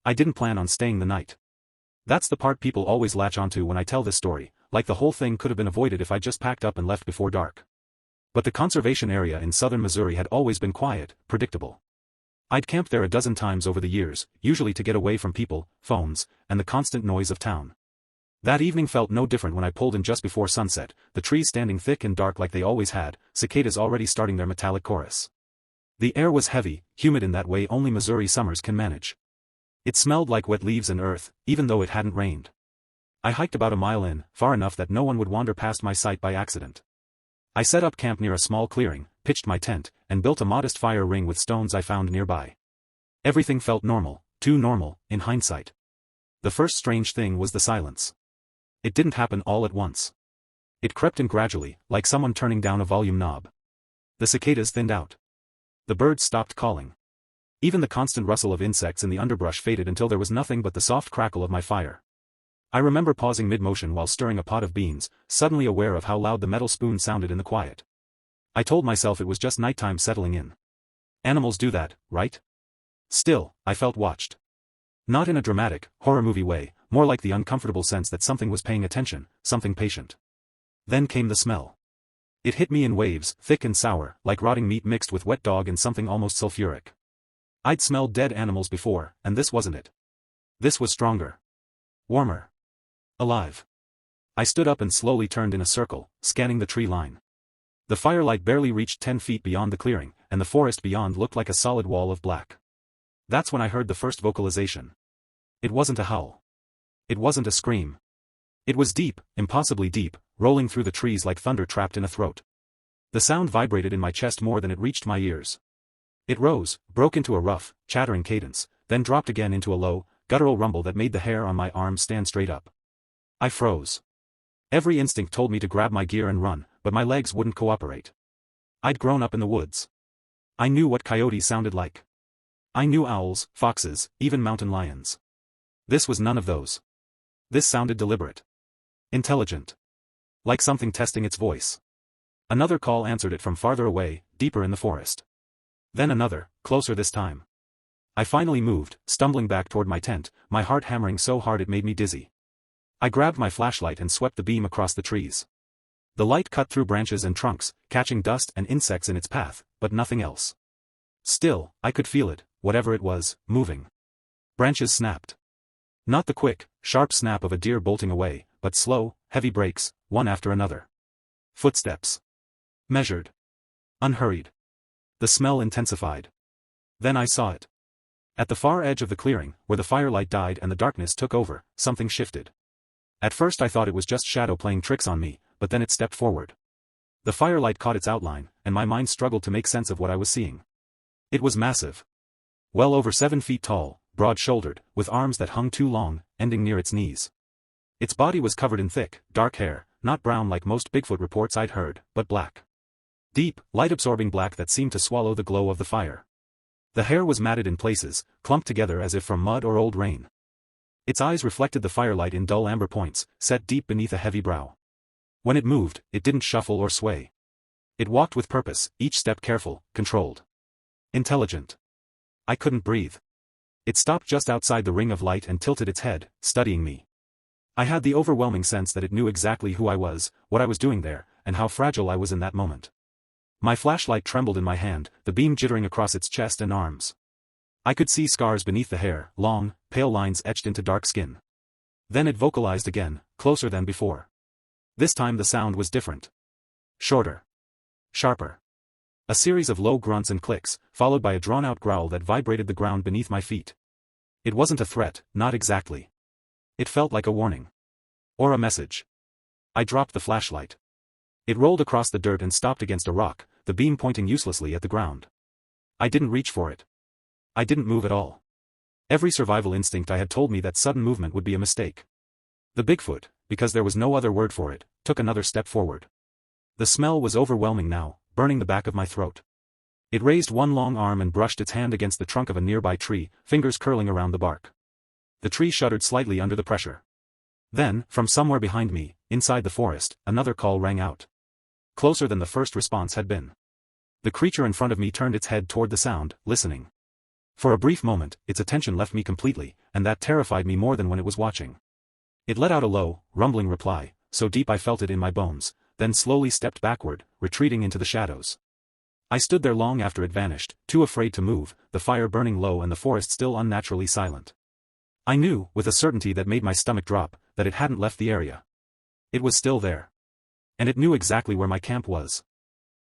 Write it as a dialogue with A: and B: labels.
A: I didn't plan on staying the night. That's the part people always latch onto when I tell this story, like the whole thing could have been avoided if I just packed up and left before dark. But the conservation area in southern Missouri had always been quiet, predictable. I'd camped there a dozen times over the years, usually to get away from people, phones, and the constant noise of town. That evening felt no different when I pulled in just before sunset, the trees standing thick and dark like they always had, cicadas already starting their metallic chorus. The air was heavy, humid in that way only Missouri summers can manage. It smelled like wet leaves and earth, even though it hadn't rained. I hiked about a mile in, far enough that no one would wander past my sight by accident. I set up camp near a small clearing, pitched my tent, and built a modest fire ring with stones I found nearby. Everything felt normal, too normal, in hindsight. The first strange thing was the silence. It didn't happen all at once. It crept in gradually, like someone turning down a volume knob. The cicadas thinned out. The birds stopped calling. Even the constant rustle of insects in the underbrush faded until there was nothing but the soft crackle of my fire. I remember pausing mid-motion while stirring a pot of beans, suddenly aware of how loud the metal spoon sounded in the quiet. I told myself it was just nighttime settling in. Animals do that, right? Still, I felt watched. Not in a dramatic, horror movie way, more like the uncomfortable sense that something was paying attention, something patient. Then came the smell. It hit me in waves, thick and sour, like rotting meat mixed with wet dog and something almost sulfuric. I'd smelled dead animals before, and this wasn't it. This was stronger. Warmer. Alive. I stood up and slowly turned in a circle, scanning the tree line. The firelight barely reached 10 feet beyond the clearing, and the forest beyond looked like a solid wall of black. That's when I heard the first vocalization. It wasn't a howl. It wasn't a scream. It was deep, impossibly deep, rolling through the trees like thunder trapped in a throat. The sound vibrated in my chest more than it reached my ears. It rose, broke into a rough, chattering cadence, then dropped again into a low, guttural rumble that made the hair on my arms stand straight up. I froze. Every instinct told me to grab my gear and run, but my legs wouldn't cooperate. I'd grown up in the woods. I knew what coyotes sounded like. I knew owls, foxes, even mountain lions. This was none of those. This sounded deliberate. Intelligent. Like something testing its voice. Another call answered it from farther away, deeper in the forest. Then another, closer this time. I finally moved, stumbling back toward my tent, my heart hammering so hard it made me dizzy. I grabbed my flashlight and swept the beam across the trees. The light cut through branches and trunks, catching dust and insects in its path, but nothing else. Still, I could feel it, whatever it was, moving. Branches snapped. Not the quick, sharp snap of a deer bolting away, but slow, heavy breaks, one after another. Footsteps. Measured. Unhurried. The smell intensified. Then I saw it. At the far edge of the clearing, where the firelight died and the darkness took over, something shifted. At first I thought it was just shadow playing tricks on me, but then it stepped forward. The firelight caught its outline, and my mind struggled to make sense of what I was seeing. It was massive. Well over 7 feet tall, broad-shouldered, with arms that hung too long, ending near its knees. Its body was covered in thick, dark hair, not brown like most Bigfoot reports I'd heard, but black. Deep, light-absorbing black that seemed to swallow the glow of the fire. The hair was matted in places, clumped together as if from mud or old rain. Its eyes reflected the firelight in dull amber points, set deep beneath a heavy brow. When it moved, it didn't shuffle or sway. It walked with purpose, each step careful, controlled. Intelligent. I couldn't breathe. It stopped just outside the ring of light and tilted its head, studying me. I had the overwhelming sense that it knew exactly who I was, what I was doing there, and how fragile I was in that moment. My flashlight trembled in my hand, the beam jittering across its chest and arms. I could see scars beneath the hair, long, pale lines etched into dark skin. Then it vocalized again, closer than before. This time the sound was different. Shorter. Sharper. A series of low grunts and clicks, followed by a drawn-out growl that vibrated the ground beneath my feet. It wasn't a threat, not exactly. It felt like a warning. Or a message. I dropped the flashlight. It rolled across the dirt and stopped against a rock, the beam pointing uselessly at the ground. I didn't reach for it. I didn't move at all. Every survival instinct I had told me that sudden movement would be a mistake. The Bigfoot, because there was no other word for it, took another step forward. The smell was overwhelming now, burning the back of my throat. It raised one long arm and brushed its hand against the trunk of a nearby tree, fingers curling around the bark. The tree shuddered slightly under the pressure. Then, from somewhere behind me, inside the forest, another call rang out. Closer than the first response had been. The creature in front of me turned its head toward the sound, listening. For a brief moment, its attention left me completely, and that terrified me more than when it was watching. It let out a low, rumbling reply, so deep I felt it in my bones, then slowly stepped backward, retreating into the shadows. I stood there long after it vanished, too afraid to move, the fire burning low and the forest still unnaturally silent. I knew, with a certainty that made my stomach drop, that it hadn't left the area. It was still there. And it knew exactly where my camp was.